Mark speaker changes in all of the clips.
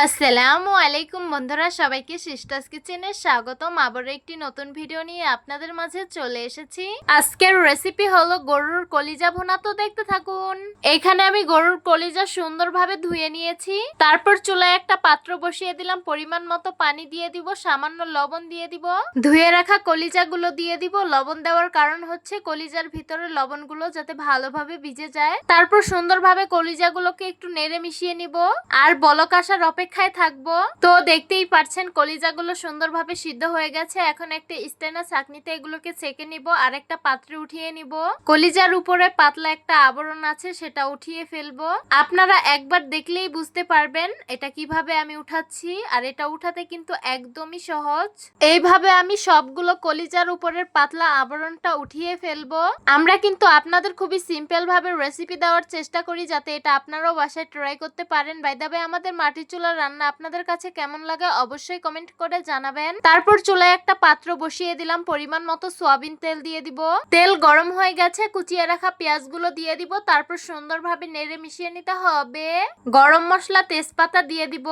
Speaker 1: আসসালামু আলাইকুম বন্ধুরা, সবাইকে সিস্টার্স কিচেনে স্বাগতম। আবার একটি নতুন ভিডিও নিয়ে আপনাদের মাঝে চলে এসেছি। আজকের রেসিপি হলো গরুর কলিজা ভুনা। তো দেখতে থাকুন। এখানে আমি গরুর কলিজা সুন্দরভাবে ধুয়ে নিয়েছি। তারপর চুলায় একটা পাত্র বসিয়ে দিলাম, পরিমাণ মতো পানি দিয়ে দিব, সামান্য লবণ দিয়ে দিব, ধুয়ে রাখা কলিজাগুলো দিয়ে দিব। লবণ দেওয়ার কারণ হচ্ছে কলিজার ভিতরে লবণগুলো যাতে ভালোভাবে ভিজে যায়। তারপর সুন্দরভাবে কলিজাগুলোকে একটু নেড়ে মিশিয়ে নিব আর বলক আসার অপেক্ষায় থাকবো। তো দেখতেই পাচ্ছেন কলিজাগুলো সুন্দরভাবে সিদ্ধ হয়ে গেছে। এখন একটা স্টেনার ছাঁকনিতে এগুলোকে ছেঁকে নিব আর একটা পাত্রে উঠিয়ে নিব। কলিজার উপরে পাতলা একটা আবরণ আছে, সেটা উঠিয়ে ফেলবো। আপনারা একবার দেখলেই বুঝতে পারবেন এটা কিভাবে আমি উঠাচ্ছি। আর এটা উঠাতে কিন্তু একদমই সহজ। এইভাবে আমি সবগুলো কলিজার উপরের পাতলা আবরণটা উঠিয়ে ফেলবো। আমরা কিন্তু আপনাদের খুবই সিম্পল ভাবে রেসিপি দেওয়ার চেষ্টা করি, যাতে এটা আপনারাও বাসায় ট্রাই করতে পারেন। বাই দ্য ওয়ে, আমাদের মাটির চুলার রান্না আপনাদের কাছে কেমন লাগে অবশ্যই কমেন্ট করে জানাবেন। তারপর চুলায় একটা পাত্র বসিয়ে দিলাম, পরিমাণ মতো সয়াবিন তেল দিয়ে দিব। তেল গরম হয়ে গেছে, কুচিয়ে রাখা পেঁয়াজগুলো দিয়ে দিব। তারপর সুন্দরভাবে নেড়ে মিশিয়ে নিতে হবে। গরম মশলা, তেজপাতা দিয়ে দিব।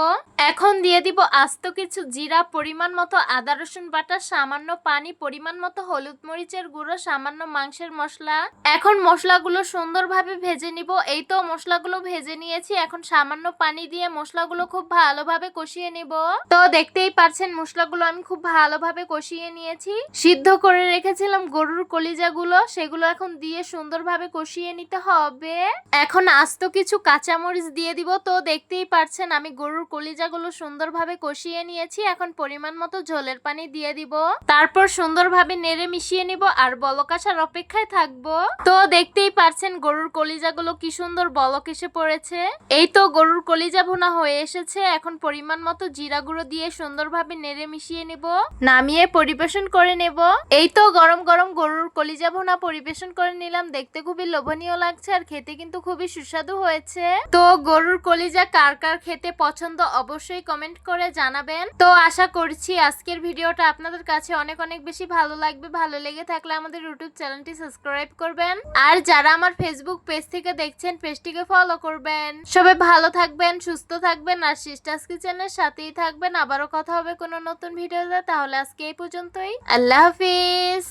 Speaker 1: এখন দিয়ে দিব আস্ত কিছু জিরা, পরিমাণ মতো আদা রসুন বাটা, সামান্য পানি, পরিমাণ মতো হলুদ মরিচের গুঁড়ো, সামান্য মাংসের মশলা। এখন মশলাগুলো সুন্দরভাবে ভেজে নিব। এই তো মশলাগুলো ভেজে নিয়েছি। এখন সামান্য পানি দিয়ে মশলাগুলো খুব ভালোভাবে কষিয়ে নিব। তো দেখতেই পাচ্ছেন মশলাগুলো আমি খুব ভালোভাবে কষিয়ে নিয়েছি। সিদ্ধ করে রেখেছিলাম গরুর কলিজাগুলো, সেগুলো এখন দিয়ে সুন্দরভাবে কষিয়ে নিতে হবে। এখন আস্ত কিছু কাঁচামরিচ দিয়ে দিব। তো দেখতেই পাচ্ছেন আমি গরুর কলিজাগুলো সুন্দরভাবে কষিয়ে নিয়েছি। এখন পরিমাণ মতো ঝোলের পানি দিয়ে দিব। তারপর সুন্দরভাবে নেড়ে মিশিয়ে নিব আর বলক আসার অপেক্ষায় থাকবো। তো দেখতেই পাচ্ছেন গরুর কলিজাগুলো কি সুন্দর বলক এসে পড়েছে। এই তো গরুর কলিজা ভুনা হয়ে এসেছে। এখন পরিমাণ মতো জিরা গুঁড়ো দিয়ে সুন্দরভাবে নেড়ে মিশিয়ে নিব, নামিয়ে পরিবেশন করে নেব। এই তো গরম গরম গরুর কলিজা ভুনা পরিবেশন করে নিলাম। দেখতে খুবই লোভনীয় লাগছে আর খেতে কিন্তু খুবই সুস্বাদু হয়েছে। তো গরুর কলিজা কার কার খেতে পছন্দ অবশ্যই কমেন্ট করে জানাবেন। তো আশা করছি আজকের ভিডিওটা আপনাদের কাছে অনেক অনেক বেশি ভালো লাগবে। ভালো লেগে থাকলে আমাদের ইউটিউব চ্যানেলটি সাবস্ক্রাইব করবেন। আর যারা আমার ফেসবুক পেজ থেকে দেখছেন পেজটিকে ফলো করবেন। সবাই ভালো থাকবেন, সুস্থ থাকবেন আর সিস্টার্স কিচেনের সাথেই থাকবেন। আবারও কথা হবে কোনো নতুন ভিডিওতে। তাহলে আজকে এই পর্যন্তই। আল্লাহ হাফিজ।